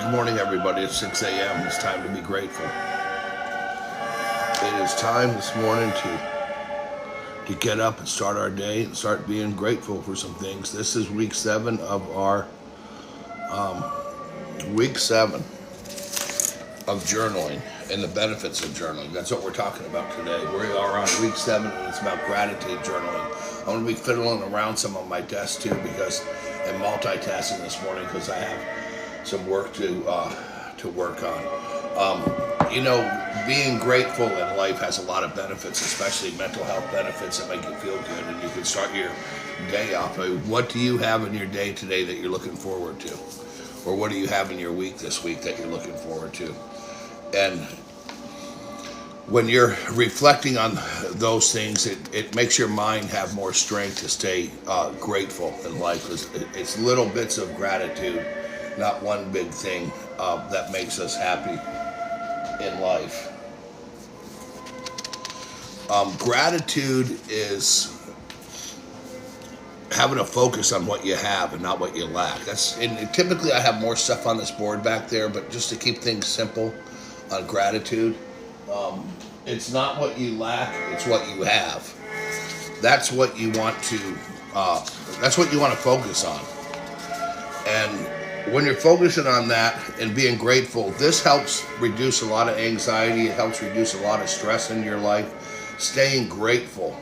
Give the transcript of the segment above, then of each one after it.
Good morning, everybody. It's 6 a.m. It's time to be grateful. It is time this morning to get up and start our day and start being grateful for some things. This is week 7 of our week 7 of journaling and the benefits of journaling. That's what we're talking about today. We are on week 7 and it's about gratitude journaling. I'm going to be fiddling around some on my desk too because I'm multitasking this morning because I have some work to work on. Being grateful in life has a lot of benefits, especially mental health benefits that make you feel good, and you can start your day off. What do you have in your day today that you're looking forward to? Or what do you have in your week this week that you're looking forward to? And when you're reflecting on those things, it makes your mind have more strength to stay grateful in life. It's little bits of gratitude, not one big thing that makes us happy in life. Gratitude is having a focus on what you have and not what you lack. And typically I have more stuff on this board back there, but just to keep things simple on gratitude, it's not what you lack, it's what you have. That's what you want to focus on. And when you're focusing on that and being grateful, this helps reduce a lot of anxiety. It helps reduce a lot of stress in your life. Staying grateful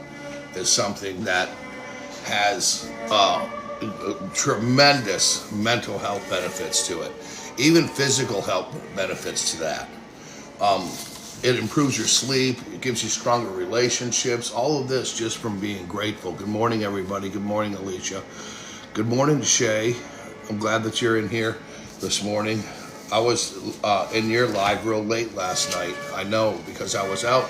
is something that has tremendous mental health benefits to it. Even physical health benefits to that. It improves your sleep. It gives you stronger relationships. All of this just from being grateful. Good morning, everybody. Good morning, Alicia. Good morning, Shay. I'm glad that you're in here this morning. I was in your live real late last night. I know because I was out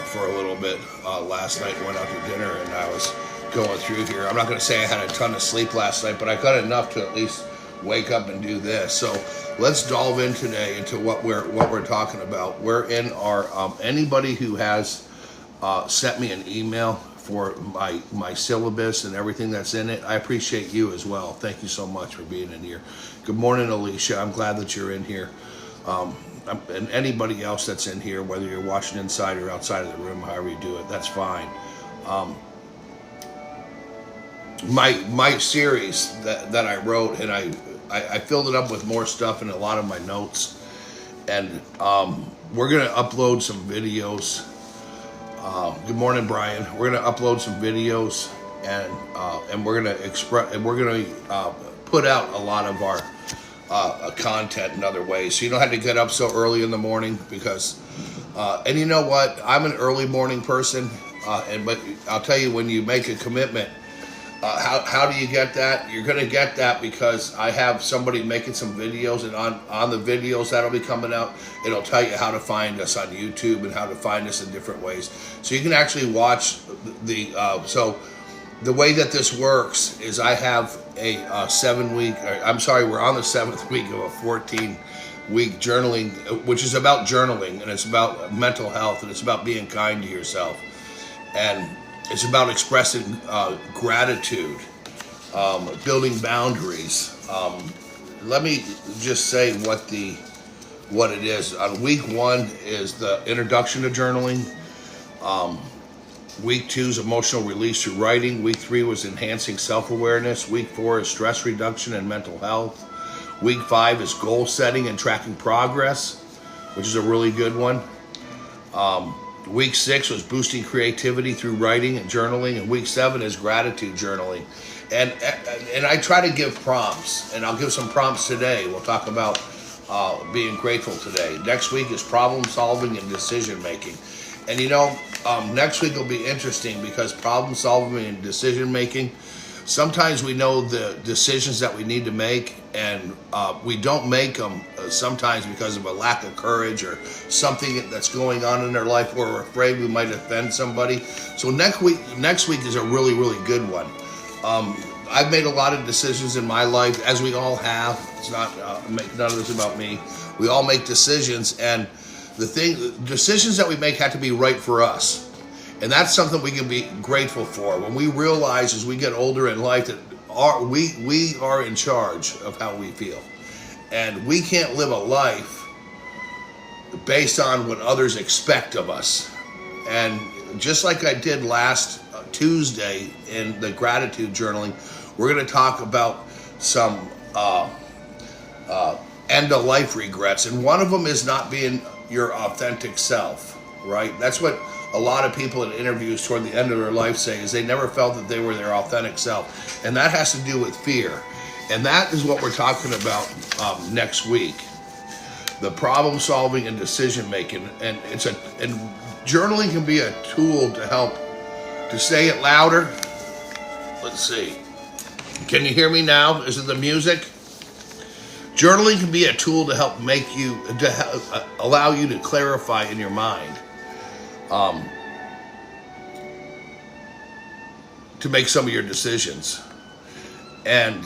for a little bit last night. Went out to dinner and I was going through here. I'm not going to say I had a ton of sleep last night, but I got enough to at least wake up and do this. So let's delve in today into what we're talking about. We're in our anybody who has sent me an email for my syllabus and everything that's in it. I appreciate you as well. Thank you so much for being in here. Good morning, Alicia. I'm glad that you're in here. And anybody else that's in here, whether you're watching inside or outside of the room, however you do it, that's fine. My series that I wrote, and I filled it up with more stuff in a lot of my notes, and we're gonna upload some videos. Good morning, Brian. We're gonna upload some videos, and we're gonna put out a lot of our content in other ways. So you don't have to get up so early in the morning because, and you know what? I'm an early morning person, but I'll tell you, when you make a commitment, how do you get that? You're gonna get that because I have somebody making some videos, and on the videos that'll be coming out, it'll tell you how to find us on YouTube and how to find us in different ways. So you can actually watch so the way that this works is I have a 7-week, we're on the 7th week of a 14-week journaling, which is about journaling, and it's about mental health, and it's about being kind to yourself. And it's about expressing gratitude, building boundaries. Let me just say what it is. On week 1 is the introduction to journaling. Week 2 is emotional release through writing. Week 3 was enhancing self-awareness. Week 4 is stress reduction and mental health. Week 5 is goal setting and tracking progress, which is a really good one. Week 6 was boosting creativity through writing and journaling, and week 7 is gratitude journaling. And I try to give prompts, and I'll give some prompts today. We'll talk about being grateful today. Next week is problem solving and decision making. And next week will be interesting because problem solving and decision making, sometimes we know the decisions that we need to make, and we don't make them sometimes because of a lack of courage or something that's going on in their life, or we're afraid we might offend somebody. So next week is a really, really good one. I've made a lot of decisions in my life, as we all have. It's not none of this about me. We all make decisions, and decisions that we make have to be right for us. And that's something we can be grateful for. When we realize as we get older in life that we are in charge of how we feel. And we can't live a life based on what others expect of us. And just like I did last Tuesday in the gratitude journaling, we're going to talk about some end of life regrets. And one of them is not being your authentic self, right? That's what a lot of people in interviews toward the end of their life say, is they never felt that they were their authentic self. And that has to do with fear. And that is what we're talking about next week. The problem solving and decision making. And journaling can be a tool to help to say it louder. Let's see. Can you hear me now? Is it the music? Journaling can be a tool to help allow you to clarify in your mind. To make some of your decisions. And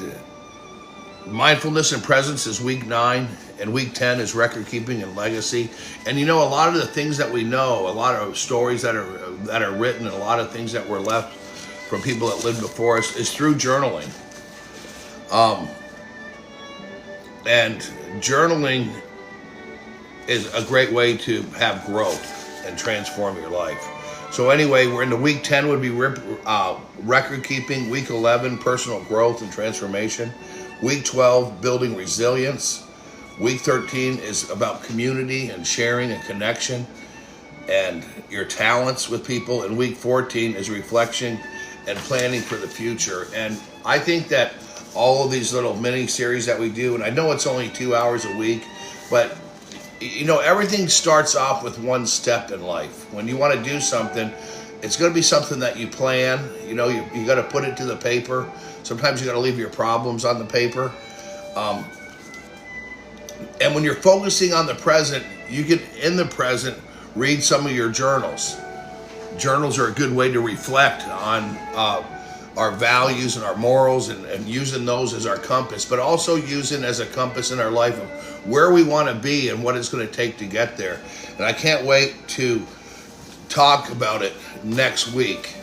mindfulness and presence is week 9, and week 10 is record keeping and legacy. And you know, a lot of the things that we know, a lot of stories that are written, and a lot of things that were left from people that lived before us is through journaling. And journaling is a great way to have growth and transform your life. So anyway, we're into week 10 would be record keeping, week 11, personal growth and transformation, week 12, building resilience, week 13 is about community and sharing and connection and your talents with people, and week 14 is reflection and planning for the future. And I think that all of these little mini series that we do, and I know it's only 2 hours a week, but you know, everything starts off with one step in life. When you want to do something, it's going to be something that you plan. You know, you got to put it to the paper. Sometimes you got to leave your problems on the paper. And when you're focusing on the present, you can, in the present, read some of your journals. Journals are a good way to reflect on our values and our morals, and using those as our compass, but also using as a compass in our life of where we want to be and what it's going to take to get there. And I can't wait to talk about it next week,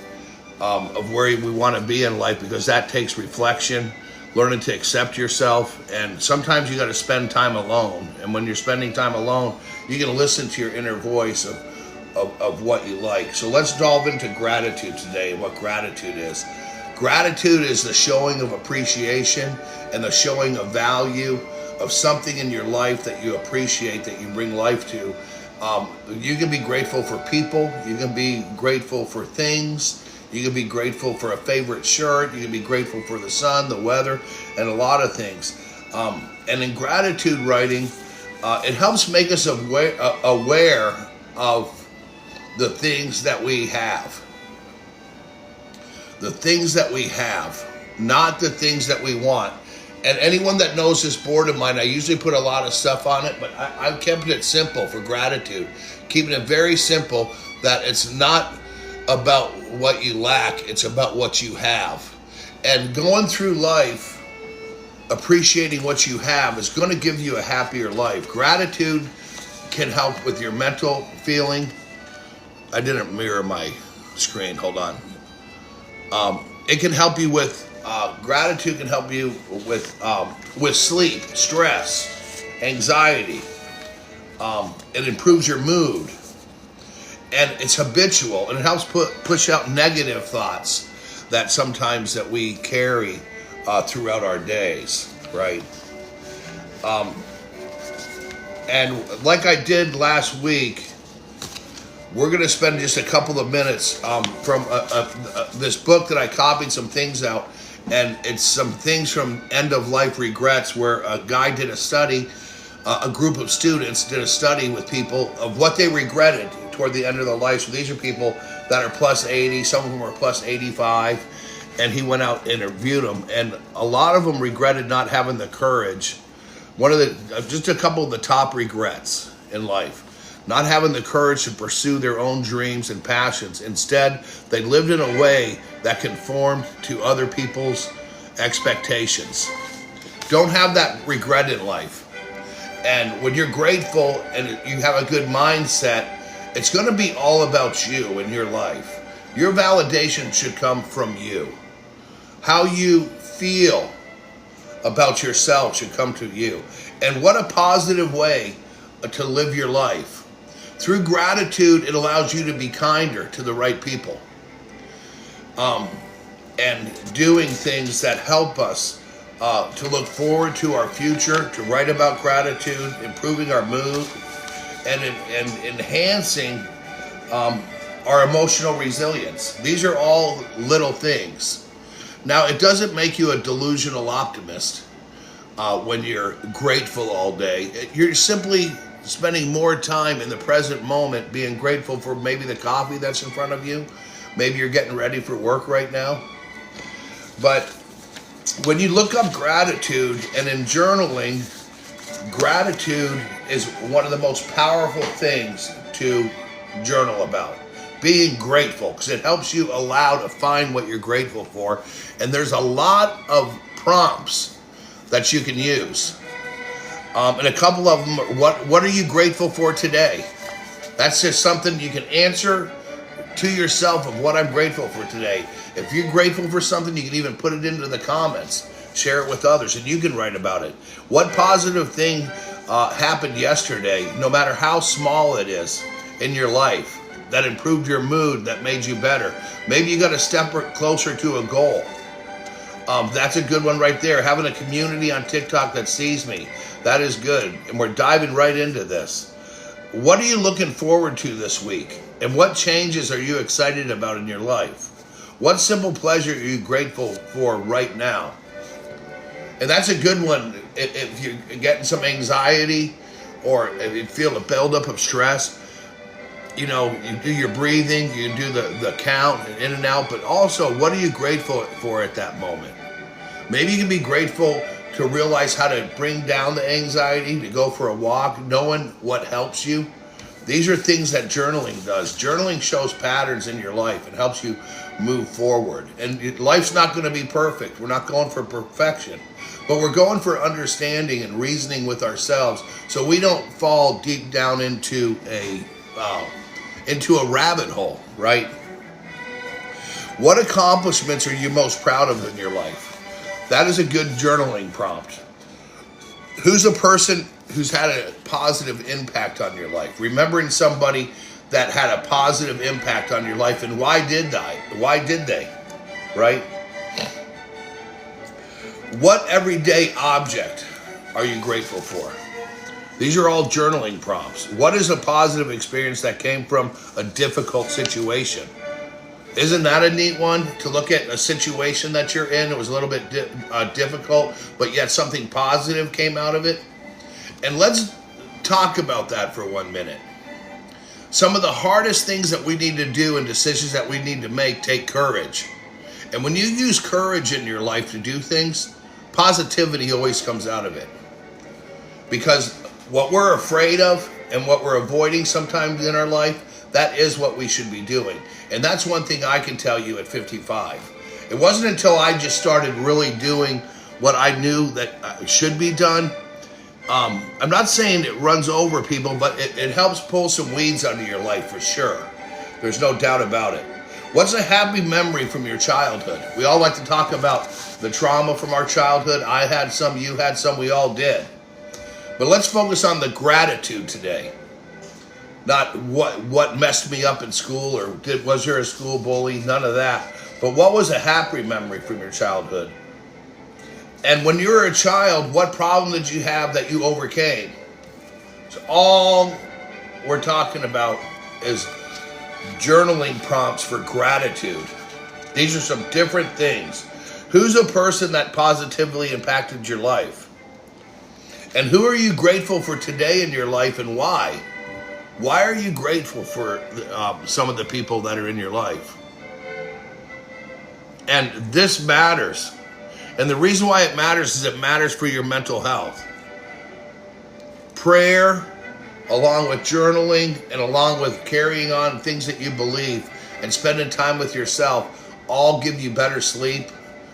of where we want to be in life, because that takes reflection, learning to accept yourself, and sometimes you got to spend time alone. And when you're spending time alone, you can listen to your inner voice of what you like. So let's delve into gratitude today and what gratitude is. Gratitude is the showing of appreciation and the showing of value of something in your life that you appreciate, that you bring life to. You can be grateful for people. You can be grateful for things. You can be grateful for a favorite shirt. You can be grateful for the sun, the weather, and a lot of things. And in gratitude writing, it helps make us aware of the things that we have. The things that we have, not the things that we want. And anyone that knows this board of mine, I usually put a lot of stuff on it, but I've kept it simple for gratitude. Keeping it very simple, that it's not about what you lack, it's about what you have. And going through life, appreciating what you have is going to give you a happier life. Gratitude can help with your mental feeling. I didn't mirror my screen, hold on. It can help you with, gratitude can help you with sleep, stress, anxiety. It improves your mood. And it's habitual, and it helps push out negative thoughts that sometimes that we carry throughout our days, right? And like I did last week, we're going to spend just a couple of minutes from this book that I copied some things out, and it's some things from End of Life Regrets, where a guy did a study, a group of students did a study with people of what they regretted toward the end of their life. So these are people that are plus 80, some of them are plus 85, and he went out and interviewed them, and a lot of them regretted not having the courage. Just a couple of the top regrets in life. Not having the courage to pursue their own dreams and passions. Instead, they lived in a way that conformed to other people's expectations. Don't have that regret in life. And when you're grateful and you have a good mindset, it's going to be all about you and your life. Your validation should come from you. How you feel about yourself should come to you. And what a positive way to live your life. Through gratitude, it allows you to be kinder to the right people. And doing things that help us to look forward to our future, to write about gratitude, improving our mood, and enhancing our emotional resilience. These are all little things. Now, it doesn't make you a delusional optimist when you're grateful all day. You're simply spending more time in the present moment being grateful for maybe the coffee that's in front of you. Maybe you're getting ready for work right now. But when you look up gratitude, and in journaling, gratitude is one of the most powerful things to journal about. Being grateful, because it helps you allow to find what you're grateful for. And there's a lot of prompts that you can use. And a couple of them are, what are you grateful for today? That's just something you can answer to yourself of what I'm grateful for today. If you're grateful for something, you can even put it into the comments. Share it with others, and you can write about it. What positive thing happened yesterday, no matter how small it is in your life, that improved your mood, that made you better? Maybe you got a step closer to a goal. That's a good one right there. Having a community on TikTok that sees me, that is good. And we're diving right into this. What are you looking forward to this week? And what changes are you excited about in your life? What simple pleasure are you grateful for right now? And that's a good one if you're getting some anxiety, or if you feel a buildup of stress. You know, you do your breathing, you do the count and in and out, but also, what are you grateful for at that moment? Maybe you can be grateful to realize how to bring down the anxiety, to go for a walk, knowing what helps you. These are things that journaling does. Journaling shows patterns in your life and helps you move forward. And life's not going to be perfect. We're not going for perfection, but we're going for understanding and reasoning with ourselves, so we don't fall deep down into a rabbit hole, right? What accomplishments are you most proud of in your life? That is a good journaling prompt. Who's a person who's had a positive impact on your life? Remembering somebody that had a positive impact on your life, and why did they? Right? What everyday object are you grateful for? These are all journaling prompts. What is a positive experience that came from a difficult situation? Isn't that a neat one, to look at a situation that you're in? It was a little bit difficult, but yet something positive came out of it. And let's talk about that for 1 minute. Some of the hardest things that we need to do and decisions that we need to make take courage. And when you use courage in your life to do things, positivity always comes out of it. Because what we're afraid of and what we're avoiding sometimes in our life, that is what we should be doing. And that's one thing I can tell you at 55. It wasn't until I just started really doing what I knew that should be done. I'm not saying it runs over people, but it helps pull some weeds out of your life for sure. There's no doubt about it. What's a happy memory from your childhood? We all like to talk about the trauma from our childhood. I had some, you had some, we all did. But let's focus on the gratitude today. Not what messed me up in school, or was there a school bully? None of that. But what was a happy memory from your childhood? And when you were a child, what problem did you have that you overcame? So all we're talking about is journaling prompts for gratitude. These are some different things. Who's a person that positively impacted your life? And who are you grateful for today in your life, and why? Why are you grateful for some of the people that are in your life? And this matters. And the reason why it matters is it matters for your mental health. Prayer, along with journaling, and along with carrying on things that you believe, and spending time with yourself, all give you better sleep.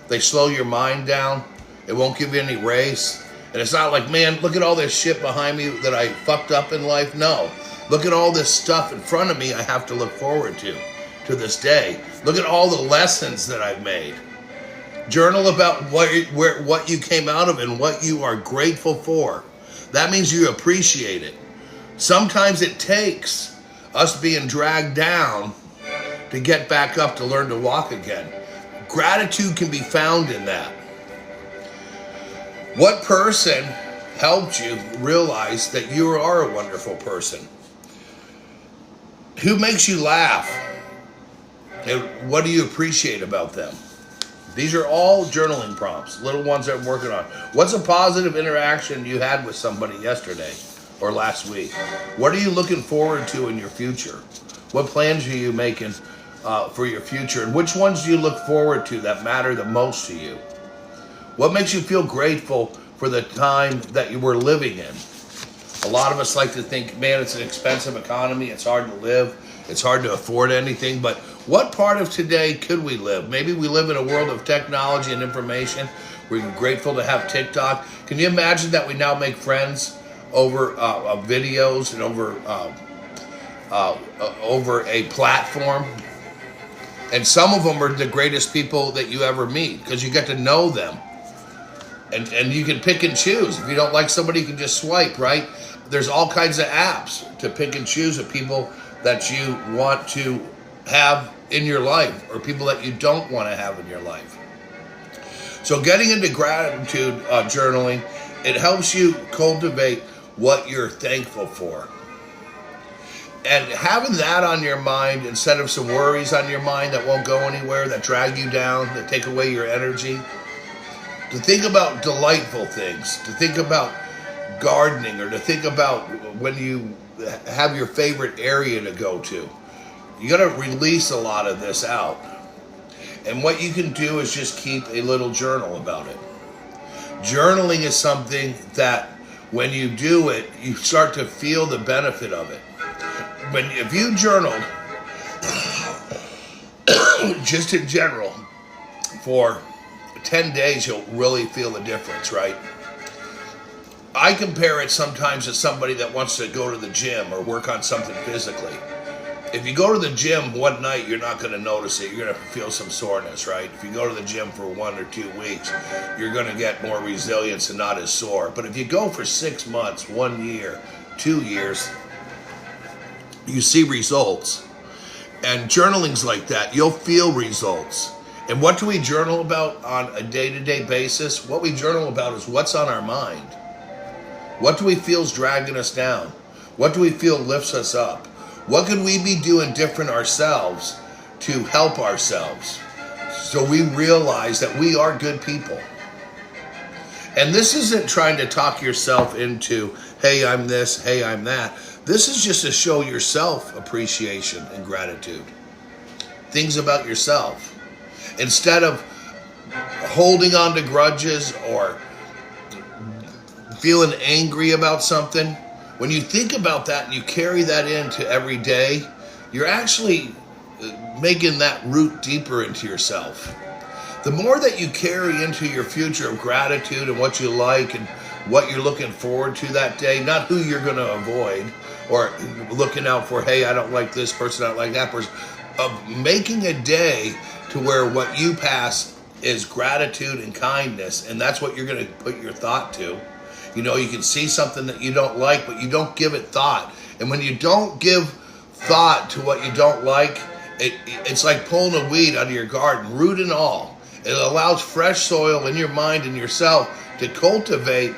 They slow your mind down. It won't give you any race. And it's not like, man, look at all this shit behind me that I fucked up in life. No. Look at all this stuff in front of me I have to look forward to this day. Look at all the lessons that I've made. Journal about what you came out of and what you are grateful for. That means you appreciate it. Sometimes it takes us being dragged down to get back up to learn to walk again. Gratitude can be found in that. What person helped you realize that you are a wonderful person? Who makes you laugh? And what do you appreciate about them? These are all journaling prompts, little ones that I'm working on. What's a positive interaction you had with somebody yesterday or last week? What are you looking forward to in your future? What plans are you making for your future? And which ones do you look forward to that matter the most to you? What makes you feel grateful for the time that you were living in? A lot of us like to think, man, it's an expensive economy. It's hard to live. It's hard to afford anything. But what part of today could we live? Maybe we live in a world of technology and information. We're grateful to have TikTok. Can you imagine that we now make friends over videos and over a platform? And some of them are the greatest people that you ever meet because you get to know them. And you can pick and choose. If you don't like somebody, you can just swipe, right? There's all kinds of apps to pick and choose of people that you want to have in your life or people that you don't want to have in your life. So getting into gratitude journaling, it helps you cultivate what you're thankful for. And having that on your mind instead of some worries on your mind that won't go anywhere, that drag you down, that take away your energy, to think about delightful things, to think about gardening, or to think about when you have your favorite area to go to. You got to release a lot of this out. And what you can do is just keep a little journal about it. Journaling is something that when you do it, you start to feel the benefit of it. If you journaled, just in general, for 10 days, you'll really feel the difference, right? I compare it sometimes to somebody that wants to go to the gym or work on something physically. If you go to the gym one night, you're not going to notice it. You're going to feel some soreness, right? If you go to the gym for 1 or 2 weeks, you're going to get more resilience and not as sore. But if you go for 6 months, 1 year, 2 years, you see results. And journaling's like that. You'll feel results. And what do we journal about on a day-to-day basis? What we journal about is what's on our mind. What do we feel is dragging us down? What do we feel lifts us up? What could we be doing different ourselves to help ourselves so we realize that we are good people? And this isn't trying to talk yourself into, hey, I'm this, hey, I'm that. This is just to show yourself appreciation and gratitude. Things about yourself. Instead of holding on to grudges or feeling angry about something, when you think about that and you carry that into every day, you're actually making that root deeper into yourself. The more that you carry into your future of gratitude and what you like and what you're looking forward to that day, not who you're going to avoid or looking out for, hey, I don't like this person, I don't like that person, of making a day to where what you pass is gratitude and kindness, and that's what you're going to put your thought to. You know, you can see something that you don't like, but you don't give it thought. And when you don't give thought to what you don't like, it's like pulling a weed out of your garden, root and all. It allows fresh soil in your mind and yourself to cultivate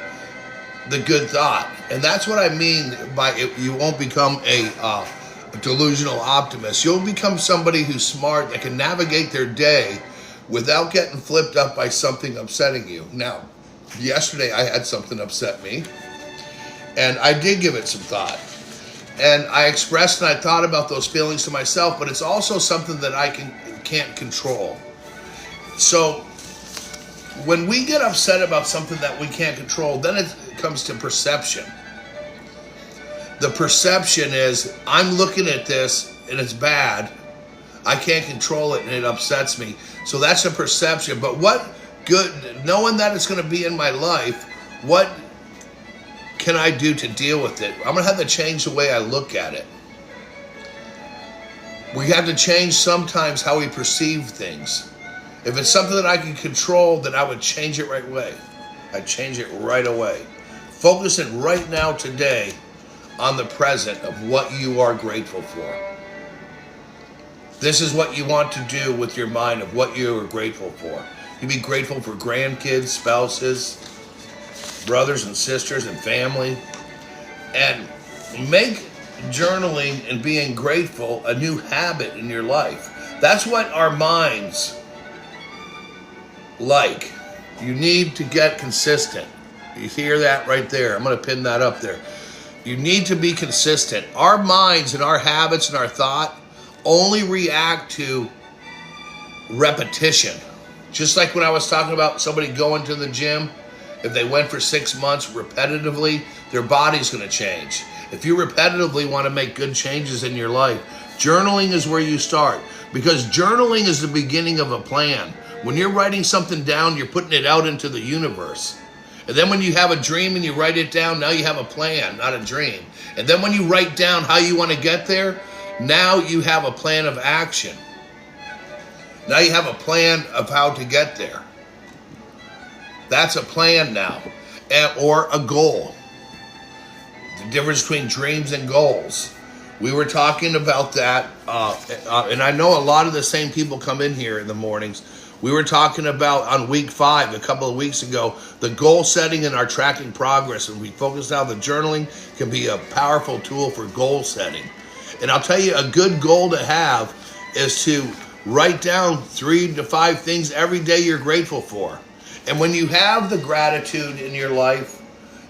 the good thought. And that's what I mean by it. You won't become a delusional optimist. You'll become somebody who's smart, that can navigate their day without getting flipped up by something upsetting you. Now, yesterday I had something upset me, and I did give it some thought. And I expressed and I thought about those feelings to myself, but it's also something that I can't control. So when we get upset about something that we can't control, then it comes to perception. The perception is, I'm looking at this and it's bad. I can't control it and it upsets me. So that's a perception. But what good, knowing that it's going to be in my life, what can I do to deal with it? I'm going to have to change the way I look at it. We have to change sometimes how we perceive things. If it's something that I can control, then I would change it right away. I'd change it right away. focusing right now today on the present of what you are grateful for. This is what you want to do with your mind of what you are grateful for. You be grateful for grandkids, spouses, brothers and sisters and family. And make journaling and being grateful a new habit in your life. That's what our minds like. You need to get consistent. You hear that right there? I'm going to pin that up there. You need to be consistent. Our minds and our habits and our thought only react to repetition. Just like when I was talking about somebody going to the gym, if they went for 6 months repetitively, their body's going to change. If you repetitively want to make good changes in your life, journaling is where you start, because journaling is the beginning of a plan. When you're writing something down, you're putting it out into the universe. And then when you have a dream and you write it down, now you have a plan, not a dream. And then when you write down how you want to get there, now you have a plan of action. Now you have a plan of how to get there. That's a plan now, or a goal. The difference between dreams and goals. We were talking about that, and I know a lot of the same people come in here in the mornings. We were talking about on week 5, a couple of weeks ago, the goal setting and our tracking progress, and we focused how the journaling can be a powerful tool for goal setting. And I'll tell you, a good goal to have is to write down 3 to 5 things every day you're grateful for. And when you have the gratitude in your life,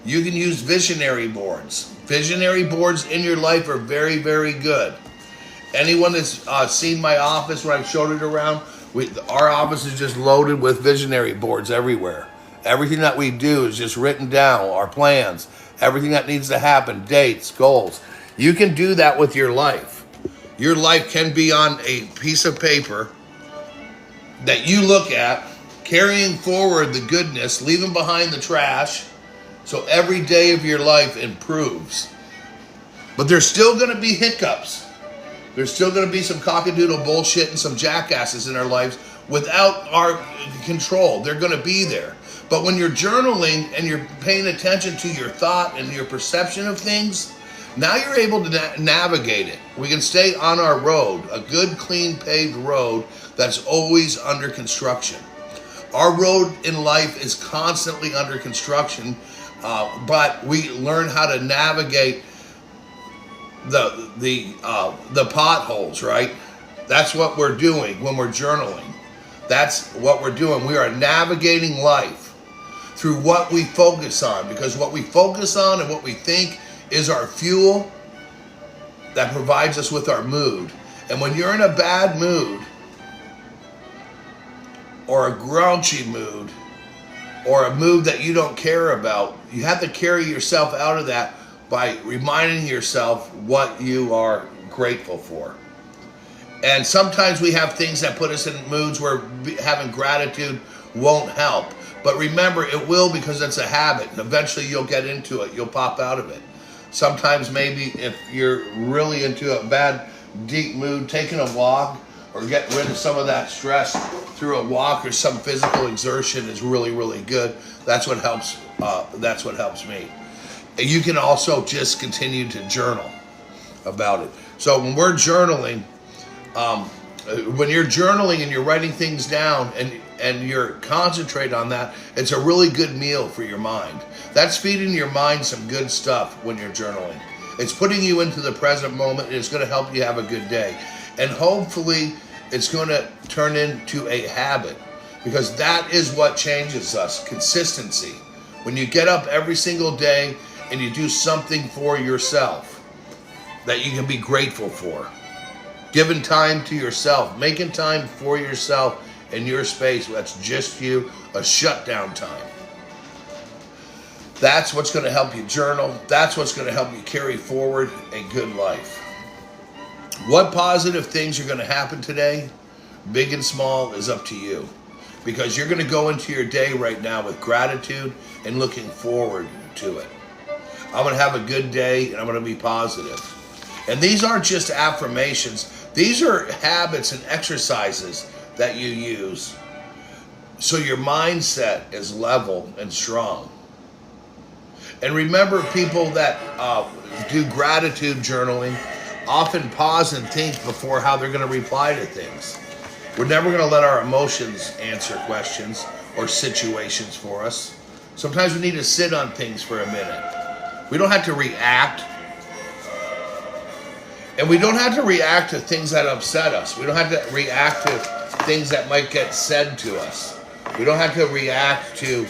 you can use visionary boards. Visionary boards in your life are very, very good. Anyone that's seen my office when I've showed it around, our office is just loaded with visionary boards everywhere. Everything that we do is just written down, our plans, everything that needs to happen, dates, goals. You can do that with your life. Your life can be on a piece of paper that you look at, carrying forward the goodness, leaving behind the trash, so every day of your life improves. But there's still going to be hiccups. There's still going to be some cockadoodle bullshit and some jackasses in our lives without our control. They're going to be there. But when you're journaling and you're paying attention to your thought and your perception of things, now you're able to navigate it. We can stay on our road, a good, clean, paved road that's always under construction. Our road in life is constantly under construction, but we learn how to navigate the potholes, right? That's what we're doing when we're journaling. That's what we're doing. We are navigating life through what we focus on, because what we focus on and what we think is our fuel that provides us with our mood. And when you're in a bad mood, or a grouchy mood, or a mood that you don't care about, you have to carry yourself out of that by reminding yourself what you are grateful for. And sometimes we have things that put us in moods where having gratitude won't help. But remember, it will, because it's a habit. Eventually you'll get into it. You'll pop out of it. Sometimes maybe if you're really into a bad, deep mood, taking a walk or getting rid of some of that stress through a walk or some physical exertion is really, really good. That's what helps. That's what helps me. And you can also just continue to journal about it. So when we're journaling, when you're journaling and you're writing things down and you're concentrate on that, it's a really good meal for your mind. That's feeding your mind some good stuff when you're journaling. It's putting you into the present moment, and it's going to help you have a good day. And hopefully it's going to turn into a habit, because that is what changes us, consistency. When you get up every single day and you do something for yourself that you can be grateful for. Giving time to yourself, making time for yourself in your space that's just you, a shutdown time. That's what's going to help you journal. That's what's going to help you carry forward a good life. What positive things are going to happen today, big and small, is up to you. Because you're going to go into your day right now with gratitude and looking forward to it. I'm going to have a good day, and I'm going to be positive. And these aren't just affirmations. These are habits and exercises that you use so your mindset is level and strong. And remember, people that do gratitude journaling often pause and think before how they're going to reply to things. We're never going to let our emotions answer questions or situations for us. Sometimes we need to sit on things for a minute. We don't have to react. And we don't have to react to things that upset us. We don't have to react to things that might get said to us. We don't have to react to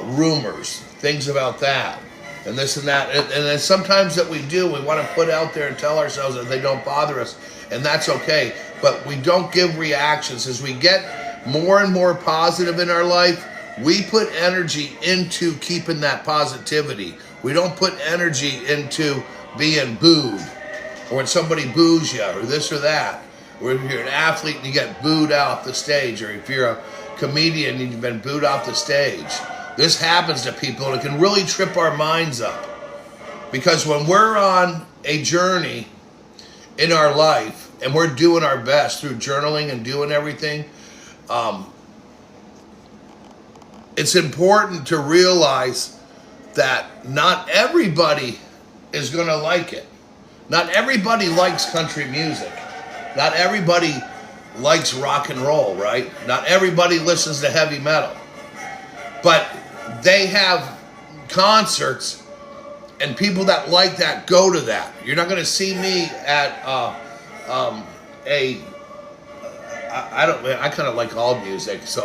rumors, things about that, and this and that. And then sometimes that we do, we want to put out there and tell ourselves that they don't bother us, and that's okay. But we don't give reactions. As we get more and more positive in our life, we put energy into keeping that positivity. We don't put energy into being booed, or when somebody boos you, or this or that. Or if you're an athlete and you get booed off the stage, or if you're a comedian and you've been booed off the stage. This happens to people, and it can really trip our minds up. Because when we're on a journey in our life, and we're doing our best through journaling and doing everything, it's important to realize that not everybody is going to like it. Not everybody likes country music. Not everybody likes rock and roll, right? Not everybody listens to heavy metal. But they have concerts, and people that like that go to that. You're not going to see me at I kind of like all music, so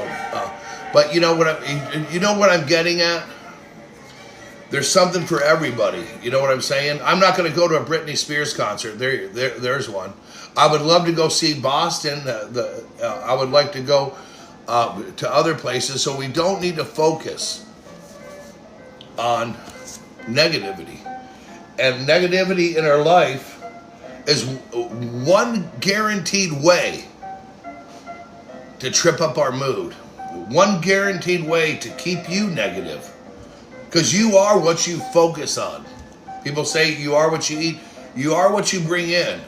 but you know what I'm getting at? There's something for everybody. You know what I'm saying? I'm not going to go to a Britney Spears concert. There's one. I would love to go see Boston. I would like to go to other places. So we don't need to focus on negativity. And negativity in our life is one guaranteed way to trip up our mood. One guaranteed way to keep you negative. Because you are what you focus on. People say you are what you eat. You are what you bring in.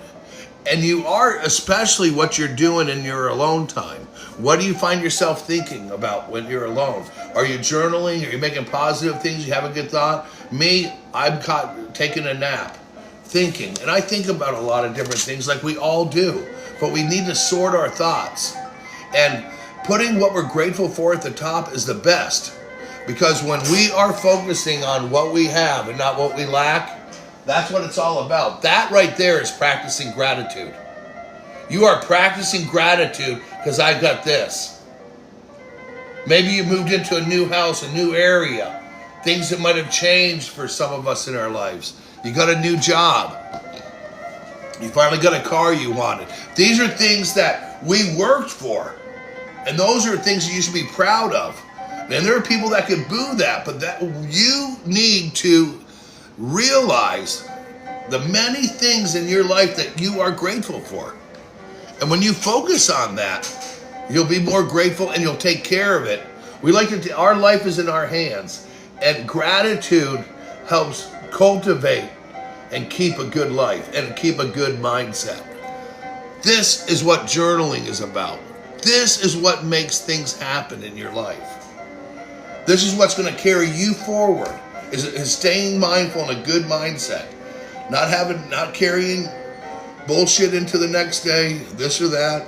And you are especially what you're doing in your alone time. What do you find yourself thinking about when you're alone? Are you journaling? Are you making positive things? You have a good thought? Me, I'm caught taking a nap, thinking. And I think about a lot of different things like we all do. But we need to sort our thoughts. And putting what we're grateful for at the top is the best. Because when we are focusing on what we have and not what we lack, that's what it's all about. That right there is practicing gratitude. You are practicing gratitude because I got this. Maybe you moved into a new house, a new area. Things that might have changed for some of us in our lives. You got a new job. You finally got a car you wanted. These are things that we worked for. And those are things you should be proud of. And there are people that could boo that, but that you need to realize the many things in your life that you are grateful for. And when you focus on that, you'll be more grateful and you'll take care of it. We like to, our life is in our hands, and gratitude helps cultivate and keep a good life and keep a good mindset. This is what journaling is about. This is what makes things happen in your life. This is what's going to carry you forward, is staying mindful and a good mindset. Not carrying bullshit into the next day, this or that.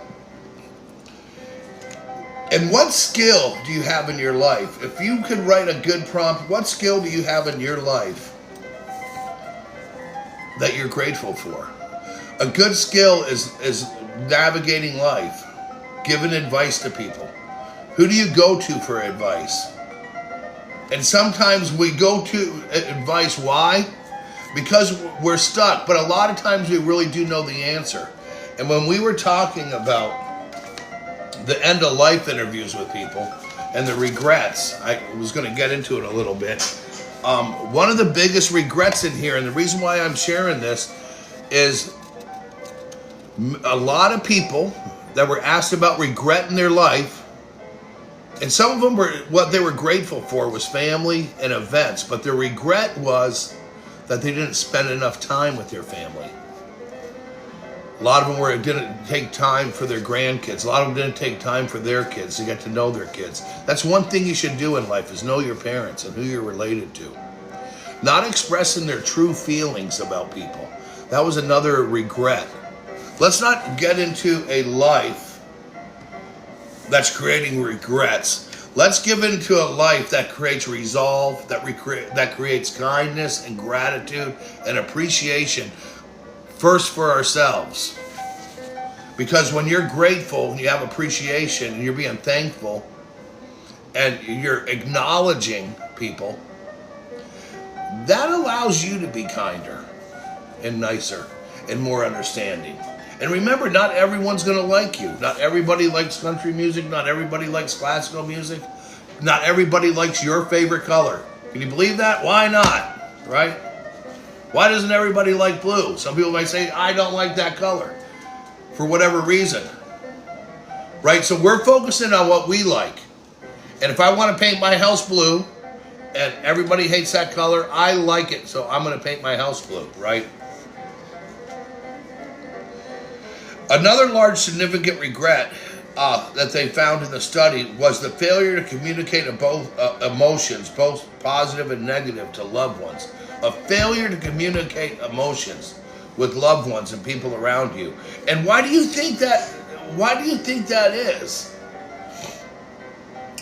And what skill do you have in your life? If you could write a good prompt, what skill do you have in your life that you're grateful for? A good skill is navigating life, giving advice to people. Who do you go to for advice? And sometimes we go to advice. Why? Because we're stuck. But a lot of times we really do know the answer. And when we were talking about the end of life interviews with people and the regrets, I was going to get into it a little bit. One of the biggest regrets in here, and the reason why I'm sharing this, is a lot of people that were asked about regret in their life. And some of them were, what they were grateful for was family and events, but their regret was that they didn't spend enough time with their family. A lot of them didn't take time for their grandkids. A lot of them didn't take time for their kids to get to know their kids. That's one thing you should do in life, is know your parents and who you're related to. not expressing their true feelings about people. That was another regret. Let's not get into a life that's creating regrets. Let's give into a life that creates resolve, that creates kindness and gratitude and appreciation, first for ourselves. Because when you're grateful and you have appreciation and you're being thankful and you're acknowledging people, that allows you to be kinder and nicer and more understanding. And remember, not everyone's going to like you. Not everybody likes country music. Not everybody likes classical music. Not everybody likes your favorite color. Can you believe that? Why not? Right? Why doesn't everybody like blue? Some people might say, I don't like that color for whatever reason. Right? So we're focusing on what we like. And if I want to paint my house blue and everybody hates that color, I like it, so I'm going to paint my house blue, right? Another large significant regret that they found in the study was the failure to communicate both emotions, both positive and negative, to loved ones. A failure to communicate emotions with loved ones and people around you. And why do you think that? Why do you think that is?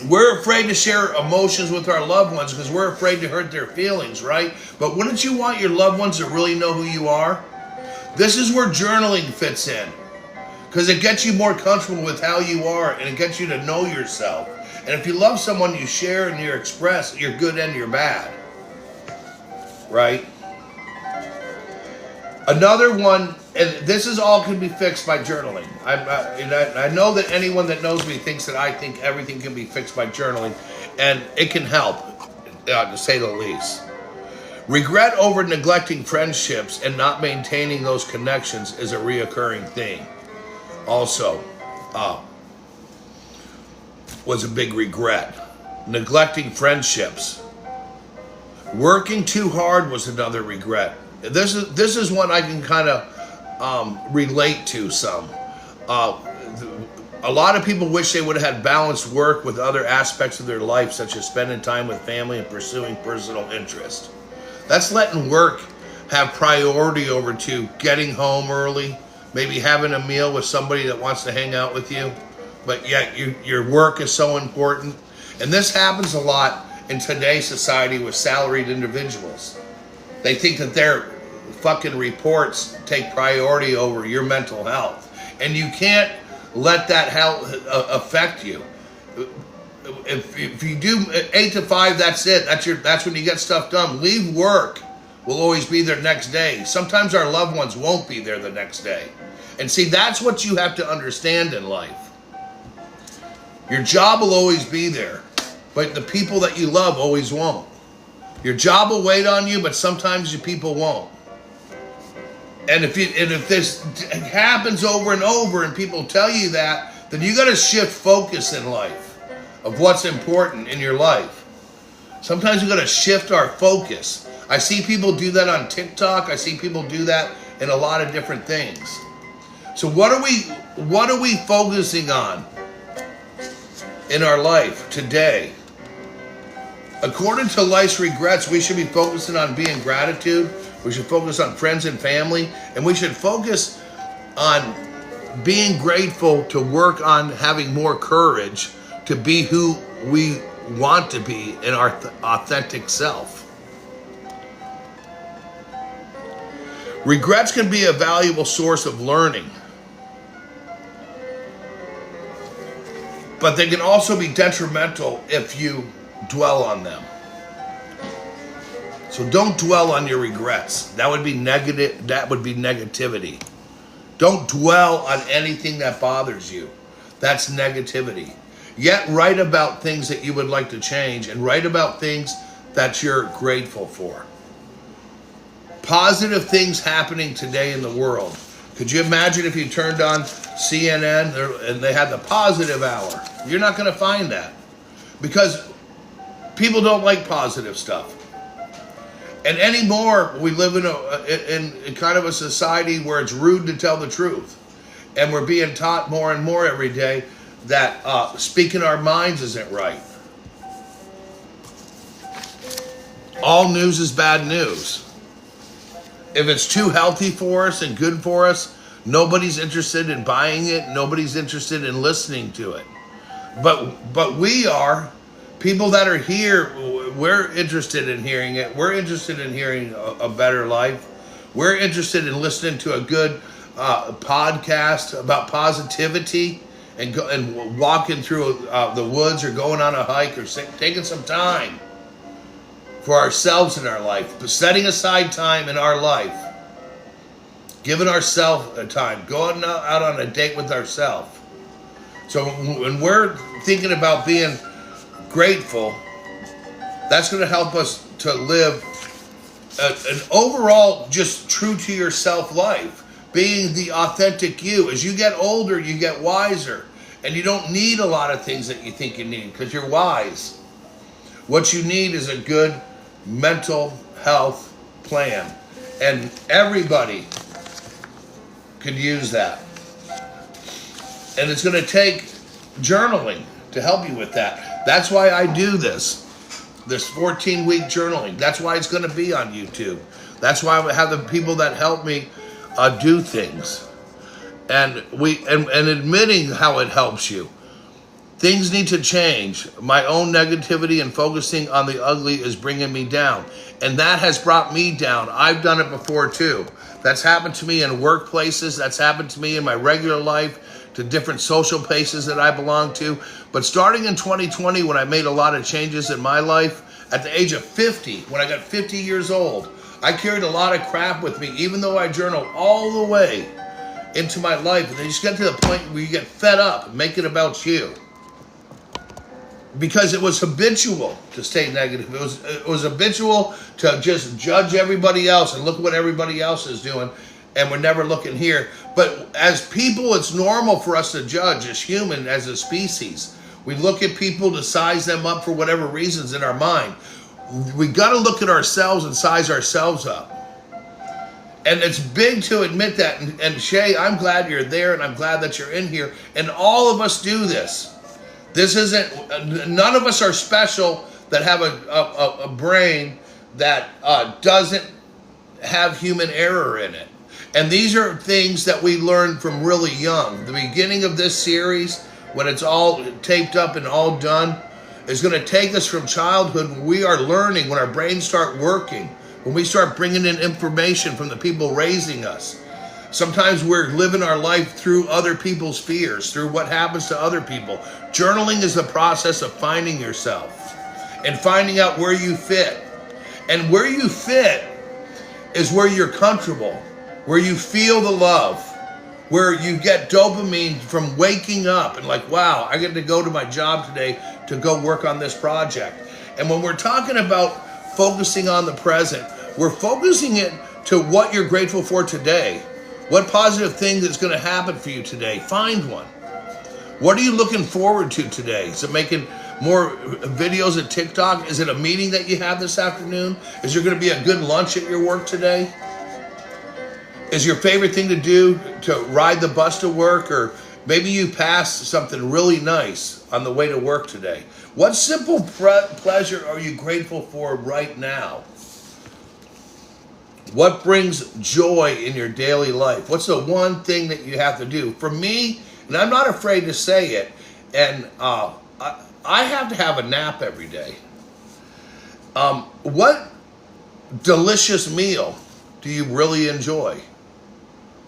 We're afraid to share emotions with our loved ones because we're afraid to hurt their feelings, right? But wouldn't you want your loved ones to really know who you are? This is where journaling fits in. Because it gets you more comfortable with how you are and it gets you to know yourself. And if you love someone, you share and you express your good and your bad. Right? Another one, and this is all can be fixed by journaling. I know that anyone that knows me thinks that I think everything can be fixed by journaling. And it can help, to say the least. Regret over neglecting friendships and not maintaining those connections is a reoccurring thing. Also, was a big regret. Neglecting friendships. Working too hard was another regret. This is one I can kind of relate to some. A lot of people wish they would have had balanced work with other aspects of their life, such as spending time with family and pursuing personal interest. That's letting work have priority over to getting home early, maybe having a meal with somebody that wants to hang out with you, but yet your work is so important. And this happens a lot in today's society with salaried individuals. They think that their fucking reports take priority over your mental health. And you can't let that health affect you. If you do 8 to 5, that's it. That's when you get stuff done. Leave work. Will always be there next day. Sometimes our loved ones won't be there the next day. And see, that's what you have to understand in life. Your job will always be there, but the people that you love always won't. Your job will wait on you, but sometimes your people won't. And if this happens over and over and people tell you that, then you got to shift focus in life of what's important in your life. Sometimes we got to shift our focus. I see people do that on TikTok. I see people do that in a lot of different things. So what are we focusing on in our life today? According to Life's Regrets, we should be focusing on being gratitude. We should focus on friends and family. And we should focus on being grateful, to work on having more courage to be who we want to be in our authentic self. Regrets can be a valuable source of learning, but they can also be detrimental if you dwell on them. So don't dwell on your regrets. That would be negative. That would be negativity. Don't dwell on anything that bothers you. That's negativity. Yet write about things that you would like to change and write about things that you're grateful for. Positive things happening today in the world. Could you imagine if you turned on CNN and they had the positive hour? You're not going to find that because people don't like positive stuff. And anymore, we live in kind of a society where it's rude to tell the truth. And we're being taught more and more every day that speaking our minds isn't right. all news is bad news. If it's too healthy for us and good for us, nobody's interested in buying it. Nobody's interested in listening to it. But we are, people that are here, we're interested in hearing it. We're interested in hearing a better life. We're interested in listening to a good podcast about positivity and walking through the woods or going on a hike or taking some time for ourselves in our life, but setting aside time in our life, giving ourselves a time, going out on a date with ourselves. So when we're thinking about being grateful, that's going to help us to live an overall just true to yourself life, being the authentic you. As you get older, you get wiser, and you don't need a lot of things that you think you need because you're wise. What you need is a good mental health plan, and everybody could use that. And it's going to take journaling to help you with that. That's why I do this 14-week journaling. That's why it's going to be on YouTube. That's why I have the people that help me do things, and admitting how it helps you. Things need to change. My own negativity and focusing on the ugly is bringing me down. And that has brought me down. I've done it before too. That's happened to me in workplaces. That's happened to me in my regular life, to different social places that I belong to. But starting in 2020, when I made a lot of changes in my life, at the age of 50, when I got 50 years old, I carried a lot of crap with me, even though I journaled all the way into my life. And then you just get to the point where you get fed up, make it about you. Because it was habitual to stay negative. It was habitual to just judge everybody else and look what everybody else is doing, and we're never looking here. But as people, it's normal for us to judge as human, as a species. We look at people to size them up for whatever reasons in our mind. We got to look at ourselves and size ourselves up. And it's big to admit that. And Shay, I'm glad you're there, and I'm glad that you're in here. And all of us do this. This isn't, none of us are special that have a brain that doesn't have human error in it. And these are things that we learned from really young. The beginning of this series, when it's all taped up and all done, is going to take us from childhood when we are learning, when our brains start working, when we start bringing in information from the people raising us. Sometimes we're living our life through other people's fears, through what happens to other people. Journaling is the process of finding yourself and finding out where you fit. And where you fit is where you're comfortable, where you feel the love, where you get dopamine from waking up and like, wow, I get to go to my job today to go work on this project. And when we're talking about focusing on the present, we're focusing it to what you're grateful for today. What positive thing is going to happen for you today? Find one. What are you looking forward to today? Is it making more videos at TikTok? Is it a meeting that you have this afternoon? Is there going to be a good lunch at your work today? Is your favorite thing to do to ride the bus to work? Or maybe you passed something really nice on the way to work today. What simple pleasure are you grateful for right now? What brings joy in your daily life? What's the one thing that you have to do? For me, and I'm not afraid to say it, and I have to have a nap every day. What delicious meal do you really enjoy?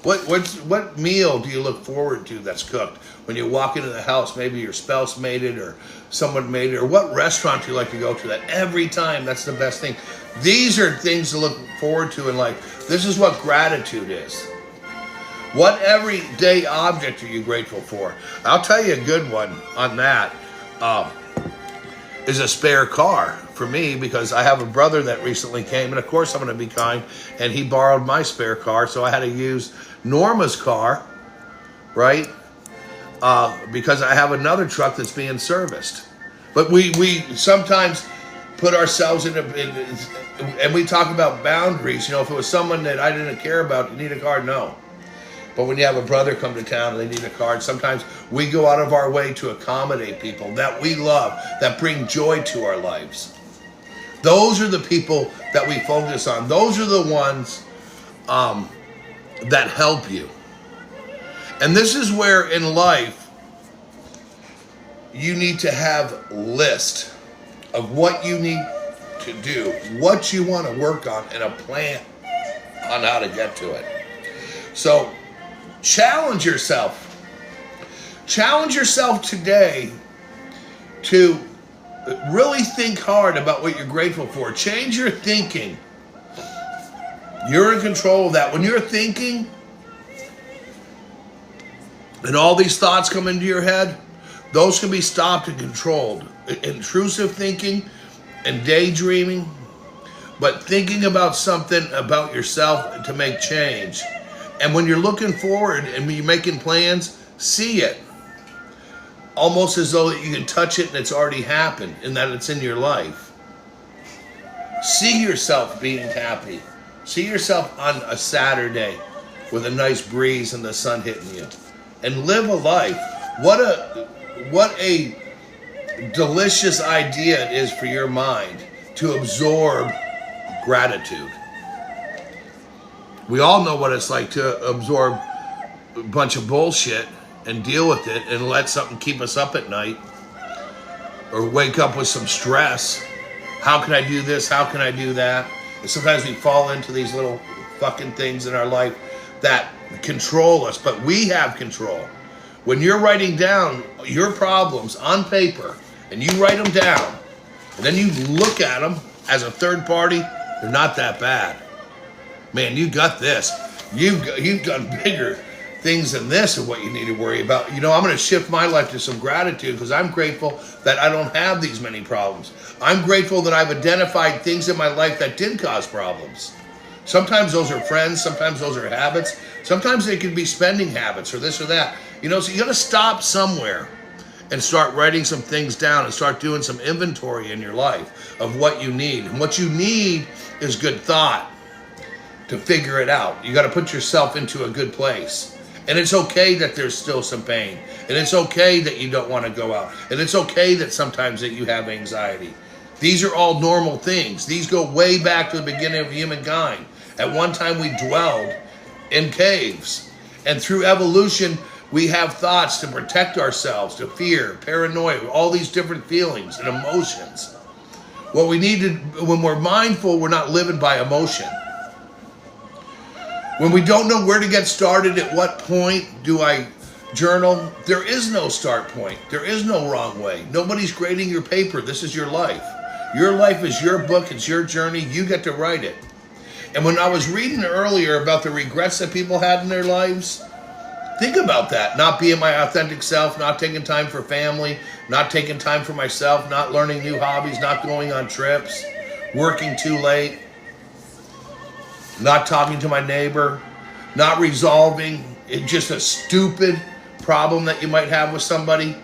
What meal do you look forward to that's cooked? When you walk into the house, maybe your spouse made it or someone made it, or what restaurant do you like to go to that every time that's the best thing? These are things to look forward to in life. This is what gratitude is. What everyday object are you grateful for? I'll tell you a good one on that is a spare car for me, because I have a brother that recently came, and of course I'm going to be kind, and he borrowed my spare car, so I had to use Norma's car, right? Because I have another truck that's being serviced. But we sometimes put ourselves in and we talk about boundaries. You know, if it was someone that I didn't care about, you need a car? No. But when you have a brother come to town and they need a car, sometimes we go out of our way to accommodate people that we love, that bring joy to our lives. Those are the people that we focus on. Those are the ones that help you. And this is where in life you need to have a list of what you need to do, what you want to work on, and a plan on how to get to it. So challenge yourself. Challenge yourself today to really think hard about what you're grateful for. Change your thinking. You're in control of that. When you're thinking and all these thoughts come into your head, those can be stopped and controlled. Intrusive thinking and daydreaming, but thinking about something about yourself to make change. And when you're looking forward and you're making plans, see it. Almost as though you can touch it and it's already happened and that it's in your life. See yourself being happy. See yourself on a Saturday with a nice breeze and the sun hitting you. And live a life. What a delicious idea it is for your mind to absorb gratitude. We all know what it's like to absorb a bunch of bullshit and deal with it and let something keep us up at night or wake up with some stress. How can I do this? How can I do that? And sometimes we fall into these little fucking things in our life that control us, but we have control. When you're writing down your problems on paper and you write them down and then you look at them as a third party, they're not that bad. Man, you got this. You've done bigger things than this and what you need to worry about. You know, I'm going to shift my life to some gratitude because I'm grateful that I don't have these many problems. I'm grateful that I've identified things in my life that did cause problems. Sometimes those are friends, sometimes those are habits, sometimes they can be spending habits or this or that. You know, so you got to stop somewhere and start writing some things down and start doing some inventory in your life of what you need. And what you need is good thought to figure it out. You got to put yourself into a good place. And it's okay that there's still some pain. And it's okay that you don't want to go out. And it's okay that sometimes that you have anxiety. These are all normal things. These go way back to the beginning of humankind. At one time we dwelled in caves. And through evolution, we have thoughts to protect ourselves, to fear, paranoia, all these different feelings and emotions. What we need to, when we're mindful, we're not living by emotion. When we don't know where to get started, at what point do I journal? There is no start point. There is no wrong way. Nobody's grading your paper. This is your life. Your life is your book. It's your journey. You get to write it. And when I was reading earlier about the regrets that people had in their lives, think about that. Not being my authentic self, not taking time for family, not taking time for myself, not learning new hobbies, not going on trips, working too late, not talking to my neighbor, not resolving just a stupid problem that you might have with somebody,